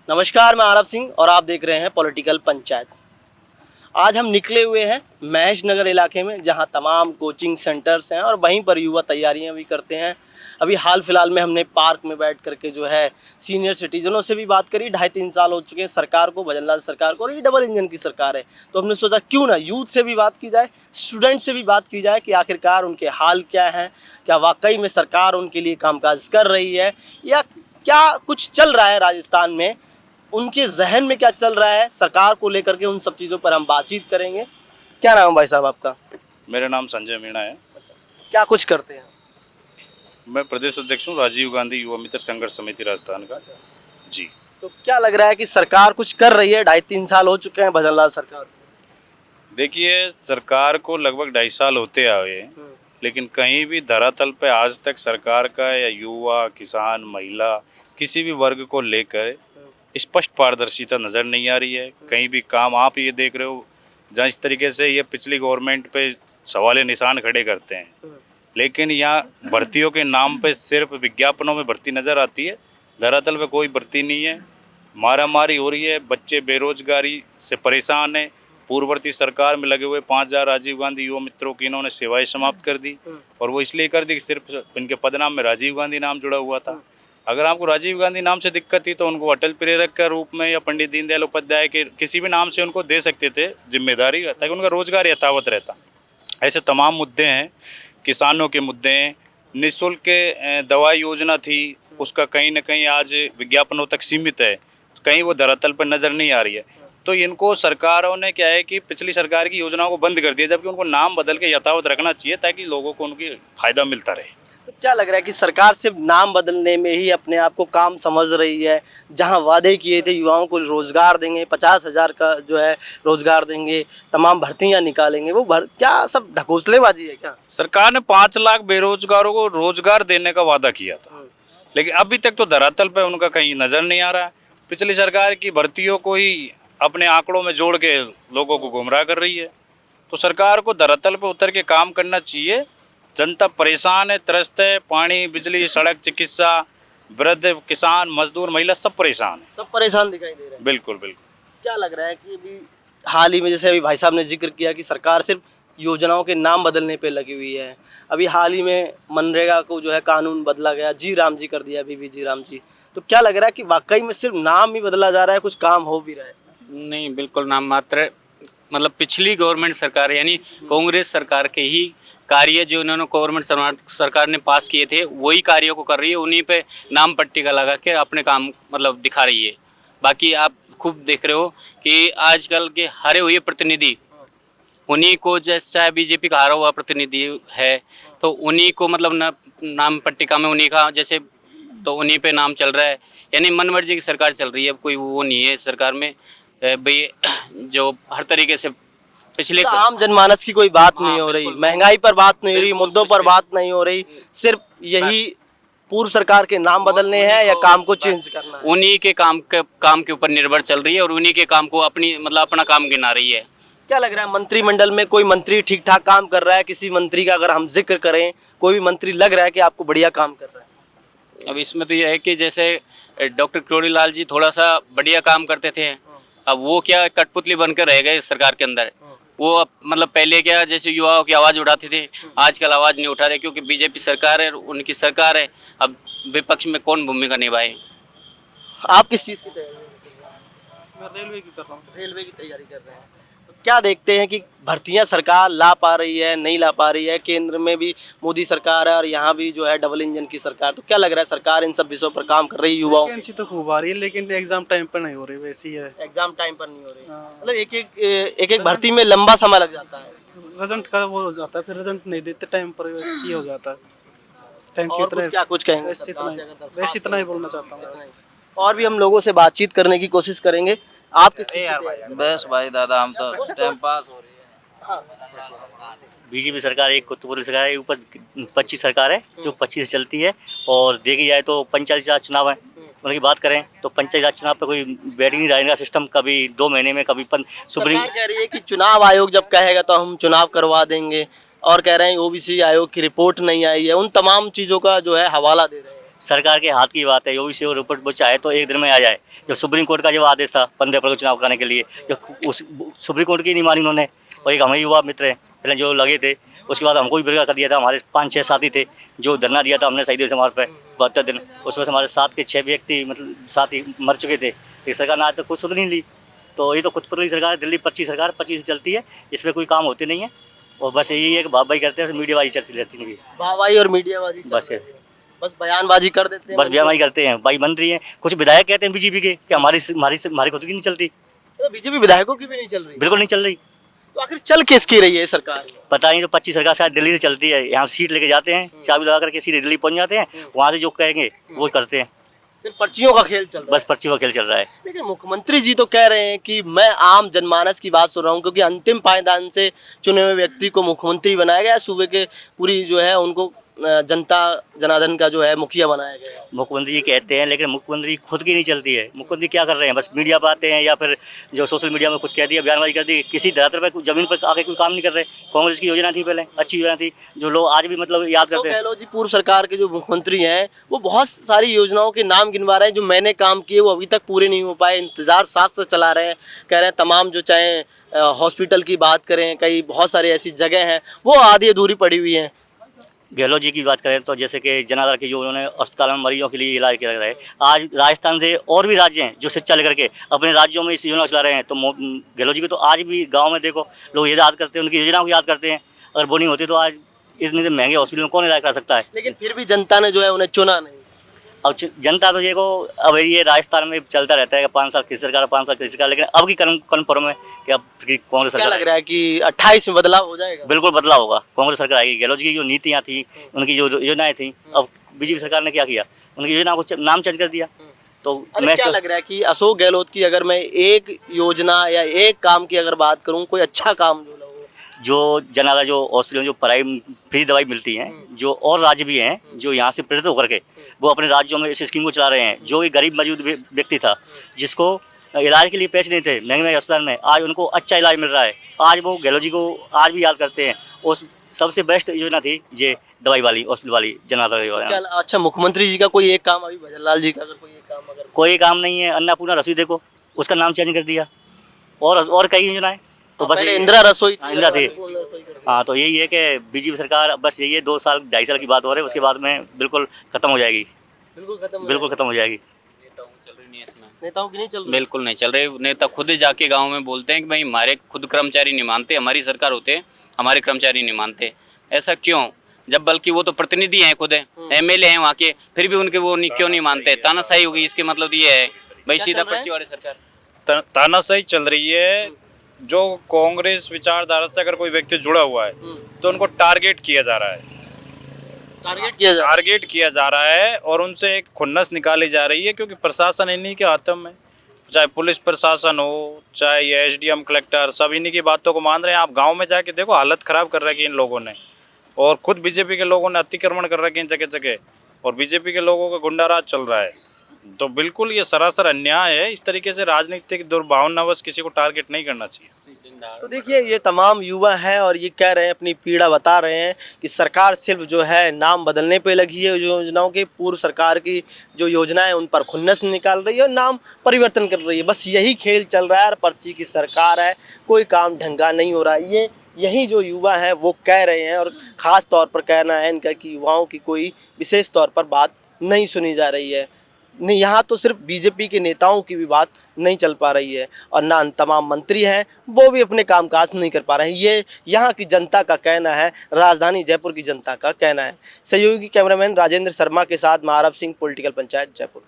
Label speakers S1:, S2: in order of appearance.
S1: नमस्कार, मैं आरव सिंह और आप देख रहे हैं पॉलिटिकल पंचायत। आज हम निकले हुए हैं महेश नगर इलाके में, जहां तमाम कोचिंग सेंटर्स हैं और वहीं पर युवा तैयारियां भी करते हैं। अभी हाल फिलहाल में हमने पार्क में बैठ करके जो है सीनियर सिटीजनों से भी बात करी। 2.5-3 साल हो चुके हैं सरकार को, भजनलाल सरकार को, और ये डबल इंजन की सरकार है। तो हमने सोचा क्यों ना यूथ से भी बात की जाए, स्टूडेंट से भी बात की जाए कि आखिरकार उनके हाल क्या हैं, क्या वाकई में सरकार उनके लिए कामकाज कर रही है या क्या कुछ चल रहा है राजस्थान में, उनके जहन में क्या चल रहा है सरकार को लेकर के। उन सब चीज़ों पर हम बातचीत करेंगे। क्या नाम है भाई साहब आपका?
S2: मेरा नाम संजय मीणा है।
S1: क्या कुछ करते हैं?
S2: मैं प्रदेश अध्यक्ष हूँ राजीव गांधी युवा मित्र संघर्ष समिति राजस्थान का जी।
S1: तो क्या लग रहा है कि सरकार कुछ कर रही है? 2.5-3 साल हो चुके हैं भजनलाल सरकार।
S2: देखिए, सरकार को लगभग 2.5 साल होते आए, लेकिन कहीं भी धरातल पे आज तक सरकार का या युवा, किसान, महिला किसी भी वर्ग को लेकर स्पष्ट पारदर्शिता नज़र नहीं आ रही है। कहीं भी काम आप ये देख रहे हो जहाँ इस तरीके से ये पिछली गवर्नमेंट पे सवाल निशान खड़े करते हैं, लेकिन यहाँ भर्तियों के नाम पे सिर्फ विज्ञापनों में भर्ती नज़र आती है, धरातल पे कोई भर्ती नहीं है। मारामारी हो रही है, बच्चे बेरोजगारी से परेशान हैं। पूर्ववर्ती सरकार में लगे हुए 5,000 राजीव गांधी युवा मित्रों की इन्होंने सेवाएं समाप्त कर दी, और वो इसलिए कर दी कि सिर्फ इनके पदनाम में राजीव गांधी नाम जुड़ा हुआ था। अगर आपको राजीव गांधी नाम से दिक्कत थी तो उनको अटल प्रेरक के रूप में या पंडित दीनदयाल उपाध्याय के किसी भी नाम से उनको दे सकते थे जिम्मेदारी, ताकि उनका रोजगार यथावत रहता। ऐसे तमाम मुद्दे हैं, किसानों के मुद्दे हैं। निःशुल्क दवाई योजना थी, उसका कहीं ना कहीं आज विज्ञापनों तक सीमित है, कहीं वो धरातल पर नज़र नहीं आ रही है। तो इनको सरकारों ने क्या है कि पिछली सरकार की योजनाओं को बंद कर दिया, जबकि उनको नाम बदल के यथावत रखना चाहिए ताकि लोगों को उनकी फ़ायदा मिलता रहे।
S1: तो क्या लग रहा है कि सरकार सिर्फ नाम बदलने में ही अपने आप को काम समझ रही है? जहां वादे किए थे युवाओं को रोजगार देंगे, 50,000 का जो है रोजगार देंगे, तमाम भर्तियां निकालेंगे, वो क्या सब ढकोसलेबाजी है क्या?
S2: सरकार ने 5 लाख बेरोजगारों को रोजगार देने का वादा किया था, लेकिन अभी तक तो धरातल पर उनका कहीं नज़र नहीं आ रहा है। पिछली सरकार की भर्तियों को ही अपने आंकड़ों में जोड़ के लोगों को गुमराह कर रही है। तो सरकार को धरातल पर उतर के काम करना चाहिए। जनता परेशान है, त्रस्त है, पानी, बिजली, सड़क, चिकित्सा, वृद्ध, किसान, मजदूर, महिला सब परेशान है।
S1: सब परेशान दिखाई दे रहे हैं।
S2: बिल्कुल बिल्कुल।
S1: क्या लग रहा है कि अभी हाल ही में, जैसे अभी भाई साहब ने जिक्र किया कि सरकार सिर्फ योजनाओं के नाम बदलने पे लगी हुई है। अभी हाल ही में मनरेगा को जो है कानून बदला गया, जी राम जी कर दिया, अभी जी राम जी। तो क्या लग रहा है कि वाकई में सिर्फ नाम ही बदला जा रहा है, कुछ काम हो भी रहा है?
S3: नहीं, बिल्कुल नाम मात्र। मतलब पिछली गवर्नमेंट सरकार यानी कांग्रेस सरकार के ही कार्य जो इन्होंने गवर्नमेंट सरकार ने पास किए थे वही कार्यों को कर रही है, उन्हीं पे नाम पट्टी का लगा के अपने काम मतलब दिखा रही है। बाकी आप खूब देख रहे हो कि आजकल के हारे हुए प्रतिनिधि उन्हीं को, जैसे चाहे बीजेपी का हारा हुआ प्रतिनिधि है तो उन्हीं को मतलब नाम पट्टिका में उन्हीं का जैसे, तो उन्हीं पे नाम चल रहा है। यानी मनमर्जी की सरकार चल रही है, अब कोई वो नहीं है सरकार में भाई जो हर तरीके से पिछले
S1: आम जनमानस की कोई बात नहीं हो रही, महंगाई पर बात नहीं हो रही, मुद्दों पर बात नहीं हो रही, सिर्फ यही पूर्व सरकार के नाम बदलने हैं या काम को चेंज करना है।
S3: उन्हीं के काम के ऊपर निर्भर चल रही है और उन्हीं के काम को अपनी मतलब अपना काम गिना रही है।
S1: क्या लग रहा है मंत्रिमंडल में कोई मंत्री ठीक ठाक काम कर रहा है? किसी मंत्री का अगर हम जिक्र करें, कोई भी मंत्री लग रहा है कि आपको बढ़िया काम कर रहा है?
S3: अब इसमें तो यह है कि जैसे डॉक्टर किरोड़ी लाल जी थोड़ा सा बढ़िया काम करते थे, अब वो क्या कठपुतली बनकर रह गए सरकार के अंदर। वो अब मतलब पहले क्या जैसे युवाओं की आवाज़ उठाते थे, आजकल आवाज़ नहीं उठा रहे क्योंकि बीजेपी सरकार है, उनकी सरकार है। अब विपक्ष में कौन भूमिका निभाए?
S1: आप किस चीज़ की तैयारी कर रहे हैं?
S4: मैं रेलवे की कर रहा हूँ।
S1: रेलवे की तैयारी कर रहे हैं। तो क्या देखते हैं कि भर्तियां सरकार ला पा रही है, नहीं ला पा रही है? केंद्र में भी मोदी सरकार है और यहाँ भी जो है डबल इंजन की सरकार। तो क्या लग रहा है सरकार इन सब विषयों पर काम कर रही है? युवाओं
S4: वैकेंसी तो खूब आ रही है, लेकिन एग्जाम टाइम पर नहीं हो रही, वैसी है।
S1: एग्जाम टाइम पर नहीं हो रही, मतलब एक भर्ती में लंबा समय लग जाता है।
S4: रिजल्ट का वो हो जाता है, फिर रिजल्ट नहीं देते टाइम पर, वैसे हो जाता है। टाइम
S1: और कुछ क्या कुछ कहेंगे?
S4: वैसे इतना ही बोलना चाहता हूँ।
S1: और भी हम लोगों से बातचीत करने की कोशिश करेंगे। आप किस चीज़ की
S5: बस भाई दादा, हम तो टाइम पास हो रही है।
S6: बीजेपी सरकार एक पूर्व सरकार है, ऊपर 25 सरकार है जो 25 से चलती है। और देखी जाए तो पंचायती राज चुनाव है, उनकी बात करें तो पंचायती राज चुनाव पे कोई बैटिंग नहीं रहेगा सिस्टम, कभी 2 महीने में, कभी सुप्रीम।
S1: सरकार कह रही है कि चुनाव आयोग जब कहेगा तो हम चुनाव करवा देंगे, और कह रहे हैं ओबीसी आयोग की रिपोर्ट नहीं आई है। उन तमाम चीज़ों का जो है हवाला दे रहे हैं।
S6: सरकार के हाथ की बात है, योगी से रिपोर्ट वो चाहे तो एक दिन में आ जाए। जब सुप्रीम कोर्ट का जब आदेश था 15 अप्रैल को चुनाव कराने के लिए, जो उस सुप्रीम कोर्ट की नहीं मानी उन्होंने, और एक हमें युवा मित्र हैं पहले जो लगे थे, उसके बाद हमको भी बेरोजगार कर दिया था। हमारे 5-6 साथी थे जो धरना दिया था हमने शहीद समारोह पर 72 दिन, उस वक्त हमारे 7 के 6 व्यक्ति मतलब साथी मर चुके थे। तो सरकार ने आज तक कुछ सुध नहीं ली। तो ये तो खुद पुतली सरकार है, दिल्ली 25 सरकार 25 चलती है, इसमें कोई काम होते नहीं है। और बस यही है कि भाई करते हैं, मीडियाबाजी चलती रहती है,
S1: वाहवाही और मीडियाबाजी चल
S6: बस
S1: रही है। बस बयानबाजी कर देते हैं।
S6: बस बयानबाजी करते हैं। भाई मंत्री हैं, कुछ विधायक कहते हैं बीजेपी के कि हमारी खुद की नहीं चलती,
S1: तो बीजेपी विधायकों की भी नहीं चल रही,
S6: बिल्कुल नहीं चल रही।
S1: तो आखिर चल किसकी रही है सरकार?
S6: पता नहीं, तो 25 सरकार शायद दिल्ली से चलती है। यहाँ सीट लेके जाते हैं, चाबी लगा करके सीधे दिल्ली पहुंच जाते हैं, वहाँ से जो कहेंगे वो करते हैं।
S1: सिर्फ पर्चियों का खेल चल रहा है।
S6: बस पर्ची का खेल चल रहा है।
S1: लेकिन मुख्यमंत्री जी तो कह रहे हैं कि मैं आम जनमानस की बात सुन रहा हूँ, क्योंकि अंतिम पायदान से चुने हुए व्यक्ति को मुख्यमंत्री बनाया गया, सूबे के पूरी जो है उनको जनता जनार्दन का जो है मुखिया बनाया गया।
S6: मुख्यमंत्री जी कहते हैं, लेकिन मुख्यमंत्री खुद की नहीं चलती है। मुख्यमंत्री क्या कर रहे हैं? बस मीडिया पर आते हैं या फिर जो सोशल मीडिया में कुछ कह दिया, बयानबाजी कर दी, किसी धरातल पर जमीन पर आके कोई काम नहीं कर रहे। कांग्रेस की योजना थी पहले, अच्छी योजना थी, जो लोग आज भी मतलब याद करते हैं।
S1: गहलोत जी पूर्व सरकार के जो मुख्यमंत्री हैं वो बहुत सारी योजनाओं के नाम गिनवा रहे हैं जो मैंने काम किए वो अभी तक पूरे नहीं हो पाए, इंतजार 7 से चला रहे हैं। कह रहे हैं तमाम जो चाहे हॉस्पिटल की बात करें, कई बहुत सारी ऐसी जगह हैं वो आधी अधूरी पड़ी हुई हैं।
S6: गहलोत जी की बात करें तो जैसे कि जनाधार की जो उन्होंने अस्पताल में मरीजों के लिए इलाज किया रहा है, आज राजस्थान से और भी राज्य हैं जो शिक्षा लेकर के अपने राज्यों में इस योजना चला रहे हैं। तो गहलोत जी को तो आज भी गांव में देखो लोग याद करते हैं, उनकी योजनाओं को याद करते हैं। अगर वो नहीं होती तो आज इतने महंगे हॉस्पिटल में कौन इलाज करा सकता है?
S1: लेकिन फिर भी जनता ने जो है उन्हें चुना नहीं।
S6: अब जनता तो देखो, अब ये राजस्थान में चलता रहता है कि 5 साल किसी सरकार, 5 साल किसी सरकार, लेकिन अब की कन्फर्म है कि अब कांग्रेस
S1: क्या
S6: सरकार
S1: लग रहा है कि 28 में बदलाव हो जाएगा?
S6: बिल्कुल बदलाव होगा, कांग्रेस सरकार आएगी। गहलोत जी की जो नीतियाँ थी, उनकी जो योजनाएं थी, अब बीजेपी सरकार ने क्या किया, उनकी योजना को नाम चेंज कर दिया। तो मैं
S1: क्या लग रहा है कि अशोक गहलोत की अगर मैं एक योजना या एक काम की अगर बात करूं, कोई अच्छा काम
S6: जो जनाला जो हॉस्पिटल जो फ्री दवाई मिलती हैं, जो और राज्य भी हैं जो यहाँ से प्रेरित होकर के वो अपने राज्यों में इस स्कीम को चला रहे हैं। जो एक गरीब मौजूद व्यक्ति था जिसको इलाज के लिए पैसे नहीं थे महंगे अस्पताल में, आज उनको अच्छा इलाज मिल रहा है। आज वो गहलोत जी को आज भी याद करते हैं। उस सबसे बेस्ट योजना थी ये दवाई वाली, हॉस्पिटल वाली, जनाला।
S1: अच्छा, मुख्यमंत्री जी का कोई एक काम, अभी भजन लाल जी का अगर कोई एक काम, अगर
S6: कोई काम नहीं है। अन्नपूर्णा रसोई देखो, उसका नाम चेंज कर दिया, और कई योजनाएं। तो बस
S1: इंदिरा रसोई थी,
S6: इंदिरा थी। हाँ, तो यही है कि बीजेपी सरकार बस यही है, 2 साल 2.5 साल की बात हो रही है, उसके बाद में बिल्कुल खत्म हो जाएगी। बिल्कुल खत्म हो जाएगी।
S1: नेताओं की नहीं चल रही?
S3: बिल्कुल नहीं चल रहे। नेता खुद ही जाके गांव में बोलते हैं कि भाई हमारे खुद कर्मचारी नहीं मानते, हमारी सरकार होते हैं, हमारे कर्मचारी नहीं मानते। ऐसा क्यों? जब बल्कि वो तो प्रतिनिधि हैं, खुद एमएलए हैं वहाँ के, फिर भी उनके वो क्यों नहीं मानते? तानाशाही होगी, इसके मतलब ये है भाई सीधा पर्ची वाली सरकार।
S2: तानाशाही चल रही है। जो कांग्रेस विचारधारा से अगर कोई व्यक्ति जुड़ा हुआ है तो उनको टारगेट किया जा रहा है, टारगेट किया जा रहा है और उनसे एक खुन्नस निकाली जा रही है, क्योंकि प्रशासन इन्हीं के हाथों में, चाहे पुलिस प्रशासन हो, चाहे ये एसडीएम कलेक्टर, सब इन्हीं की बातों को मान रहे हैं। आप गांव में जाके देखो, हालत खराब कर रखी है इन लोगों ने, और खुद बीजेपी के लोगों ने अतिक्रमण कर रखे हैं जगह जगह, और बीजेपी के लोगों का गुंडाराज चल रहा है। तो बिल्कुल ये सरासर अन्याय है। इस तरीके से राजनीतिक दुर्भावनावश किसी को टारगेट नहीं करना चाहिए।
S1: तो देखिए, ये तमाम युवा हैं और ये कह रहे हैं, अपनी पीड़ा बता रहे हैं कि सरकार सिर्फ जो है नाम बदलने पे लगी है। जो योजनाओं के पूर्व सरकार की जो योजनाएं उन पर खुन्नस निकाल रही है और नाम परिवर्तन कर रही है। बस यही खेल चल रहा है और पर्ची की सरकार है, कोई काम ढंगा नहीं हो रहा है। यही जो युवा हैं वो कह रहे हैं, और ख़ास तौर पर कहना है इनका कि युवाओं की कोई विशेष तौर पर बात नहीं सुनी जा रही है। नहीं, यहाँ तो सिर्फ बीजेपी के नेताओं की भी बात नहीं चल पा रही है, और ना तमाम मंत्री हैं वो भी अपने कामकाज नहीं कर पा रहे हैं। ये यहाँ की जनता का कहना है, राजधानी जयपुर की जनता का कहना है। सहयोगी कैमरामैन राजेंद्र शर्मा के साथ मारव सिंह, पॉलिटिकल पंचायत, जयपुर।